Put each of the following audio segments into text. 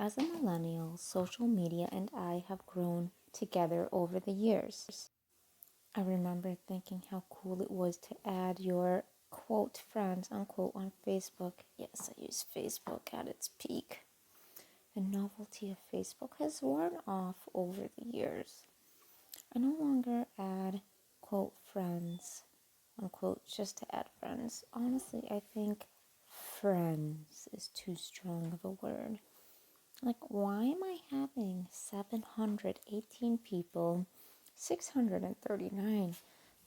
As a millennial, social media and I have grown together over the years. I remember thinking how cool it was to add your quote friends unquote on Facebook. Yes, I use Facebook at its peak. The novelty of Facebook has worn off over the years. I no longer add quote friends unquote just to add friends. Honestly, I think friends is too strong of a word. Like, why am I having 718 people, 639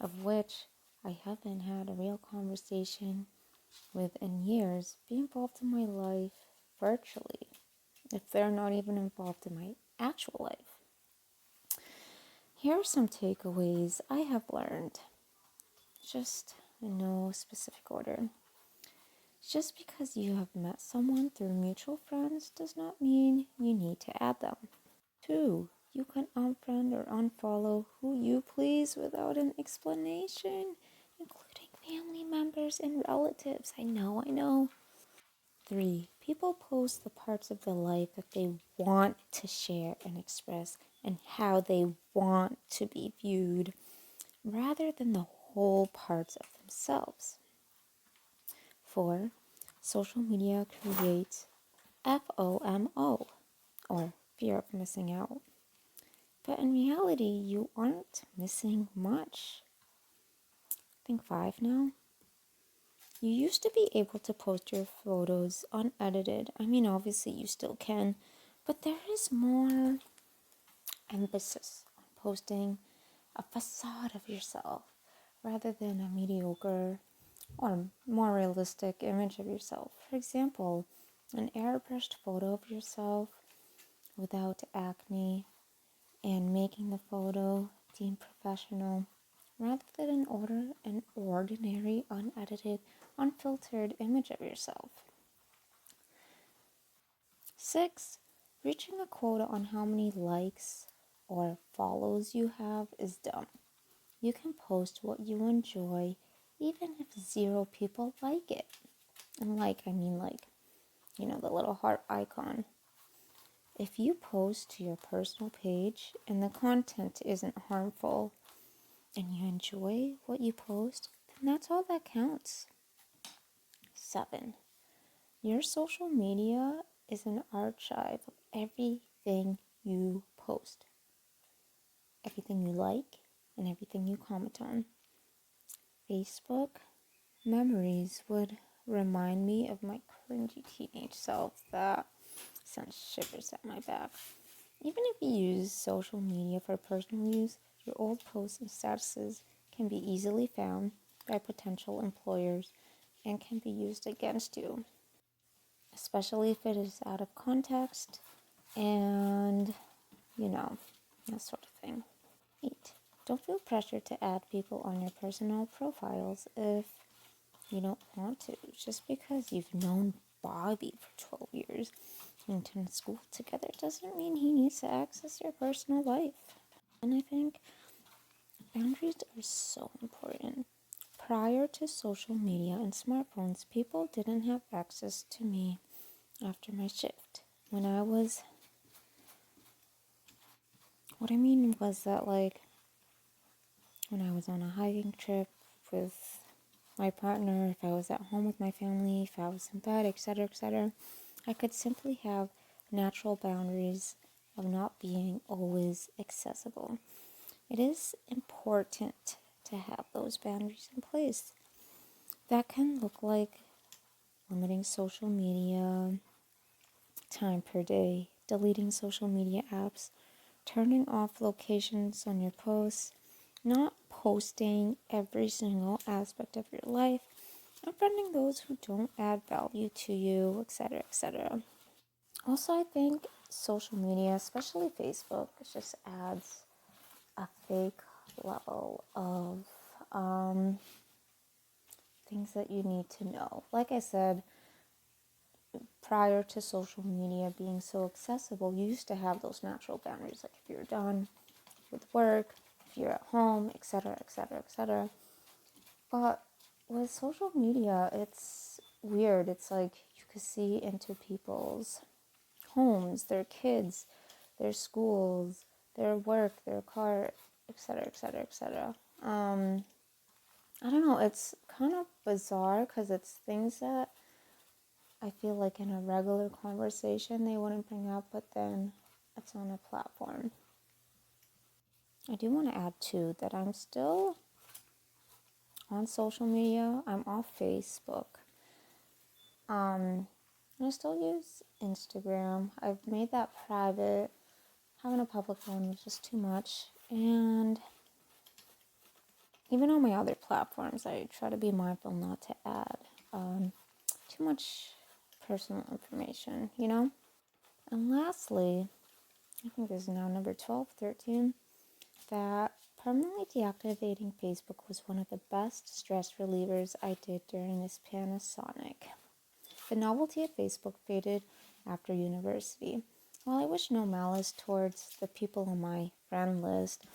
of which I haven't had a real conversation with in years be involved in my life virtually, if they're not even involved in my actual life? Here are some takeaways I have learned, just in no specific order. Just because you have met someone through mutual friends does not mean you need to add them. 2. You can unfriend or unfollow who you please without an explanation, including family members and relatives. I know. 3. People post the parts of their life that they want to share and express and how they want to be viewed rather than the whole parts of themselves. 4. Social media creates FOMO, or fear of missing out. But in reality, you aren't missing much. I think 5 now. You used to be able to post your photos unedited. I mean, obviously you still can, but there is more emphasis on posting a facade of yourself rather than a mediocre or more realistic image of yourself. For example, an airbrushed photo of yourself without acne and making the photo deemed professional rather than an ordinary, unedited, unfiltered image of yourself. 6. Reaching a quota on how many likes or follows you have is dumb. You can post what you enjoy even if 0 people like it. And I mean the little heart icon. If you post to your personal page and the content isn't harmful and you enjoy what you post, then that's all that counts. 7. Your social media is an archive of everything you post, everything you like, and everything you comment on. Facebook memories would remind me of my cringy teenage self. That sends shivers at my back. Even if you use social media for personal use, your old posts and statuses can be easily found by potential employers and can be used against you, especially if it is out of context and, that sort of thing. 8. Don't feel pressured to add people on your personal profiles if you don't want to. Just because you've known Bobby for 12 years and attended school together doesn't mean he needs to access your personal life. And I think boundaries are so important. Prior to social media and smartphones, people didn't have access to me after my shift. What I mean was that, when I was on a hiking trip with my partner, if I was at home with my family, if I was in bed, etc., I could simply have natural boundaries of not being always accessible. It is important to have those boundaries in place. That can look like limiting social media time per day, deleting social media apps, turning off locations on your posts, not posting every single aspect of your life, unfriending those who don't add value to you, etc. Also, I think social media, especially Facebook, just adds a fake level of things that you need to know. Like I said, prior to social media being so accessible, you used to have those natural boundaries, like if you're done with work, if you're at home, etc. But with social media, it's weird. It's like you could see into people's homes, their kids, their schools, their work, their car, etc., etc., etc. I don't know, it's kind of bizarre because it's things that I feel like in a regular conversation they wouldn't bring up, but then it's on a platform. I do want to add too that I'm still on social media. I'm off Facebook. I still use Instagram. I've made that private. Having a public one was just too much. And even on my other platforms, I try to be mindful not to add too much personal information, you know? And lastly, I think this is now number 12, 13, that permanently deactivating Facebook was one of the best stress relievers I did during this Panasonic. The novelty of Facebook faded after university. While I wish no malice towards the people on my friend list,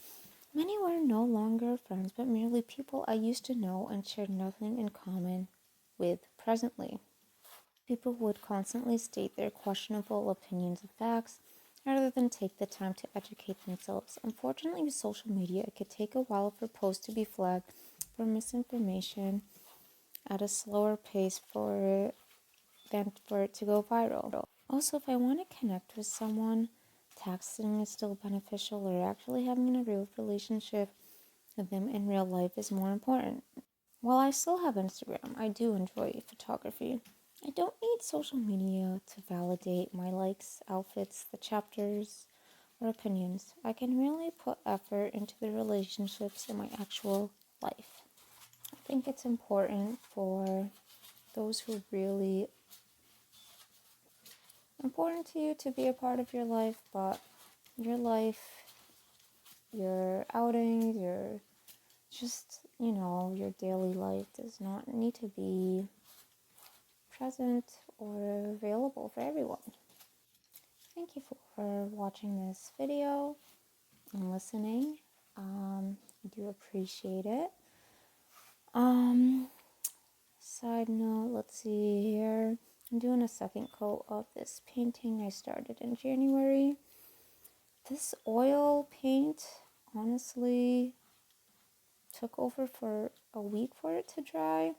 many were no longer friends but merely people I used to know and shared nothing in common with presently. People would constantly state their questionable opinions of facts rather than take the time to educate themselves. Unfortunately, with social media, it could take a while for posts to be flagged for misinformation at a slower pace than for it to go viral. Also, if I want to connect with someone, texting is still beneficial, or actually having a real relationship with them in real life is more important. While I still have Instagram, I do enjoy photography. I don't need social media to validate my likes, outfits, the chapters, or opinions. I can really put effort into the relationships in my actual life. I think it's important for those who really important to you to be a part of your life, but your life, your outings, your just, your daily life does not need to be present or available for everyone. Thank you for watching this video and listening. I do appreciate it. Side note, let's see here. I'm doing a second coat of this painting I started in January. This oil paint honestly took over for a week for it to dry.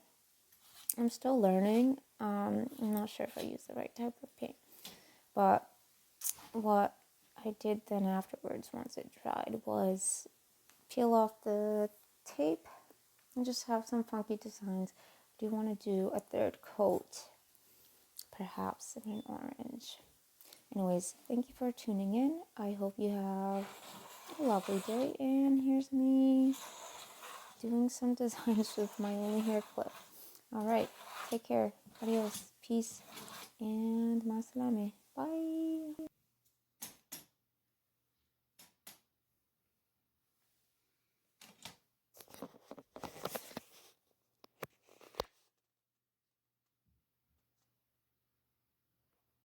I'm still learning. I'm not sure if I used the right type of paint. But what I did then afterwards, once it dried, was peel off the tape and just have some funky designs. I do want to do a third coat, perhaps in an orange. Anyways, thank you for tuning in. I hope you have a lovely day. And here's me doing some designs with my only hair clip. Alright, take care. Adios. Peace. And masalame.